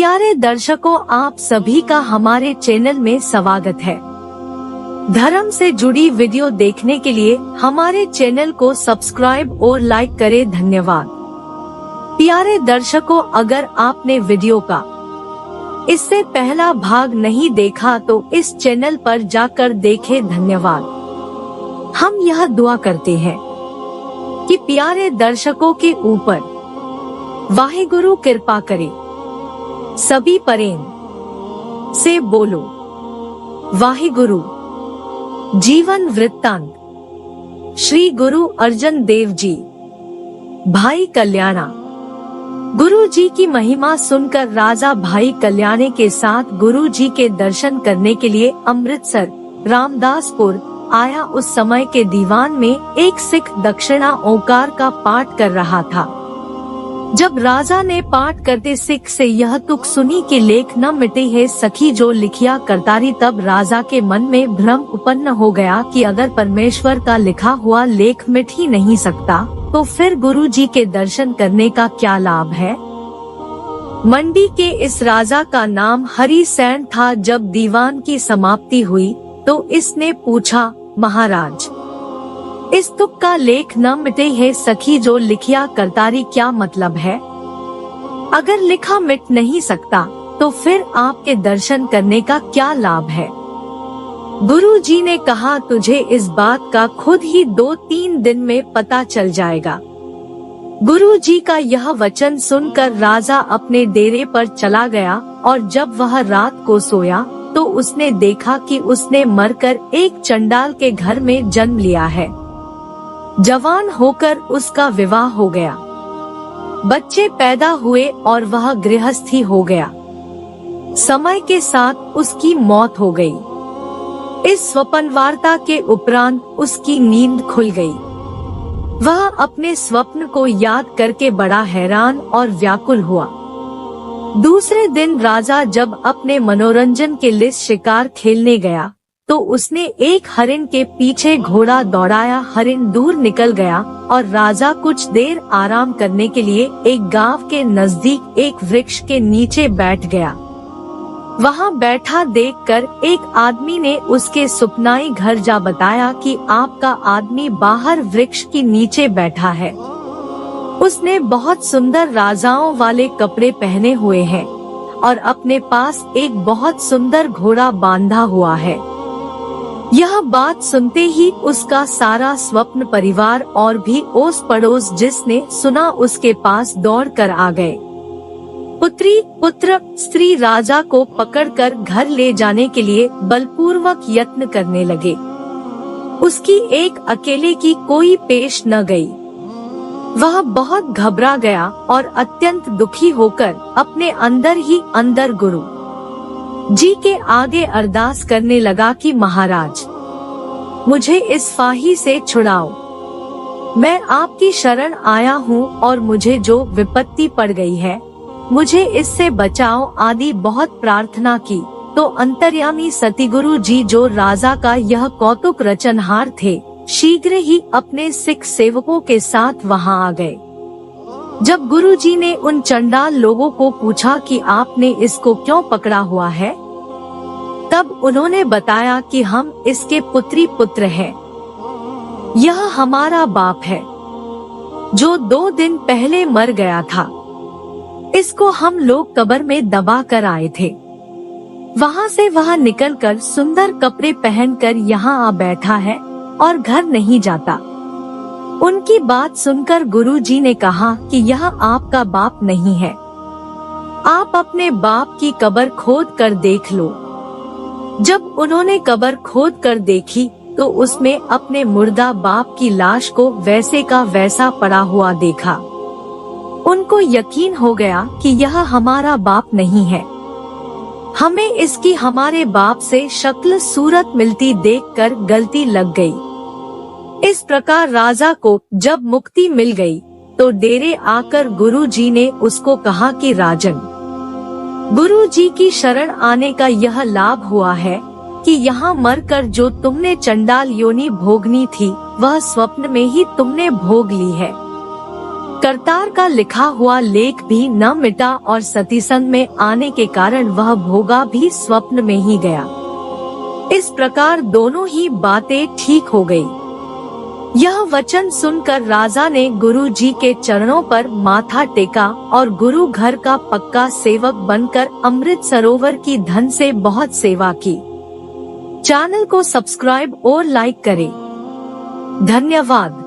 प्यारे दर्शकों, आप सभी का हमारे चैनल में स्वागत है। धर्म से जुड़ी वीडियो देखने के लिए हमारे चैनल को सब्सक्राइब और लाइक करें। धन्यवाद। प्यारे दर्शकों, अगर आपने वीडियो का इससे पहला भाग नहीं देखा तो इस चैनल पर जाकर देखें। धन्यवाद। हम यह दुआ करते हैं कि प्यारे दर्शकों के ऊपर वाहिगुरु कृपा करे। सभी प्रेम से बोलो वाहिगुरु। जीवन वृत्तांत। श्री गुरु अर्जन देव जी, भाई कल्याणा। गुरु जी की महिमा सुनकर राजा भाई कल्याणे के साथ गुरु जी के दर्शन करने के लिए अमृतसर रामदासपुर आया। उस समय के दीवान में एक सिख दक्षिणा ओंकार का पाठ कर रहा था। जब राजा ने पाठ करते सिख से यह तुक सुनी कि लेख न मिटे है सखी जो लिखिया करतारी, तब राजा के मन में भ्रम उत्पन्न हो गया कि अगर परमेश्वर का लिखा हुआ लेख मिट ही नहीं सकता तो फिर गुरु जी के दर्शन करने का क्या लाभ है। मंडी के इस राजा का नाम हरि सैन था। जब दीवान की समाप्ति हुई तो इसने पूछा, महाराज, इस तुक का लेख न मिटे है सखी जो लिखिया करतारी क्या मतलब है? अगर लिखा मिट नहीं सकता तो फिर आपके दर्शन करने का क्या लाभ है? गुरु जी ने कहा, तुझे इस बात का खुद ही 2-3 दिन में पता चल जाएगा। गुरु जी का यह वचन सुनकर राजा अपने डेरे पर चला गया और जब वह रात को सोया तो उसने देखा कि उसने मरकर एक चंडाल के घर में जन्म लिया है। जवान होकर उसका विवाह हो गया, बच्चे पैदा हुए और वह गृहस्थी हो गया। समय के साथ उसकी मौत हो गई। इस स्वप्न वार्ता के उपरांत उसकी नींद खुल गई। वह अपने स्वप्न को याद करके बड़ा हैरान और व्याकुल हुआ। दूसरे दिन राजा जब अपने मनोरंजन के लिए शिकार खेलने गया तो उसने एक हरिण के पीछे घोड़ा दौड़ाया। हरिण दूर निकल गया और राजा कुछ देर आराम करने के लिए एक गांव के नजदीक एक वृक्ष के नीचे बैठ गया। वहां बैठा देखकर एक आदमी ने उसके सुपनाई घर जा बताया कि आपका आदमी बाहर वृक्ष के नीचे बैठा है। उसने बहुत सुंदर राजाओं वाले कपड़े पहने हुए हैं और अपने पास एक बहुत सुंदर घोड़ा बांधा हुआ है। यह बात सुनते ही उसका सारा स्वप्न परिवार और भी ओस पड़ोस जिसने सुना उसके पास दौड़ कर आ गए। पुत्री पुत्र स्त्री राजा को पकड़कर घर ले जाने के लिए बलपूर्वक यत्न करने लगे। उसकी एक अकेले की कोई पेश न गई। वह बहुत घबरा गया और अत्यंत दुखी होकर अपने अंदर ही अंदर गुरु जी के आगे अरदास करने लगा कि महाराज, मुझे इस फाही से छुड़ाओ। मैं आपकी शरण आया हूँ और मुझे जो विपत्ति पड़ गई है मुझे इससे बचाओ आदि बहुत प्रार्थना की तो अंतर्यामी सतिगुरु जी जो राजा का यह कौतुक रचनहार थे शीघ्र ही अपने सिख सेवकों के साथ वहां आ गए। जब गुरु जी ने उन चंडाल लोगों को पूछा कि आपने इसको क्यों पकड़ा हुआ है, तब उन्होंने बताया कि हम इसके पुत्री पुत्र हैं। यह हमारा बाप है जो 2 दिन पहले मर गया था। इसको हम लोग कब्र में दबा कर आए थे। वहाँ से वह निकलकर सुंदर कपड़े पहनकर यहाँ आ बैठा है और घर नहीं जाता। उनकी बात सुनकर गुरु जी ने कहा कि यह आपका बाप नहीं है। आप अपने बाप की कब्र खोद कर देख लो। जब उन्होंने कब्र खोद कर देखी तो उसमें अपने मुर्दा बाप की लाश को वैसे का वैसा पड़ा हुआ देखा। उनको यकीन हो गया कि यह हमारा बाप नहीं है। हमें इसकी हमारे बाप से शक्ल सूरत मिलती देखकर गलती लग गई। इस प्रकार राजा को जब मुक्ति मिल गई तो डेरे आकर गुरु जी ने उसको कहा कि राजन, गुरु जी की शरण आने का यह लाभ हुआ है कि यहाँ मरकर जो तुमने चंडाल योनि भोगनी थी वह स्वप्न में ही तुमने भोग ली है। करतार का लिखा हुआ लेख भी न मिटा और सतीसंग में आने के कारण वह भोगा भी स्वप्न में ही गया। इस प्रकार दोनों ही बातें ठीक हो गई। यह वचन सुनकर राजा ने गुरु जी के चरणों पर माथा टेका और गुरु घर का पक्का सेवक बनकर अमृत सरोवर की धन से बहुत सेवा की। चैनल को सब्सक्राइब और लाइक करें। धन्यवाद।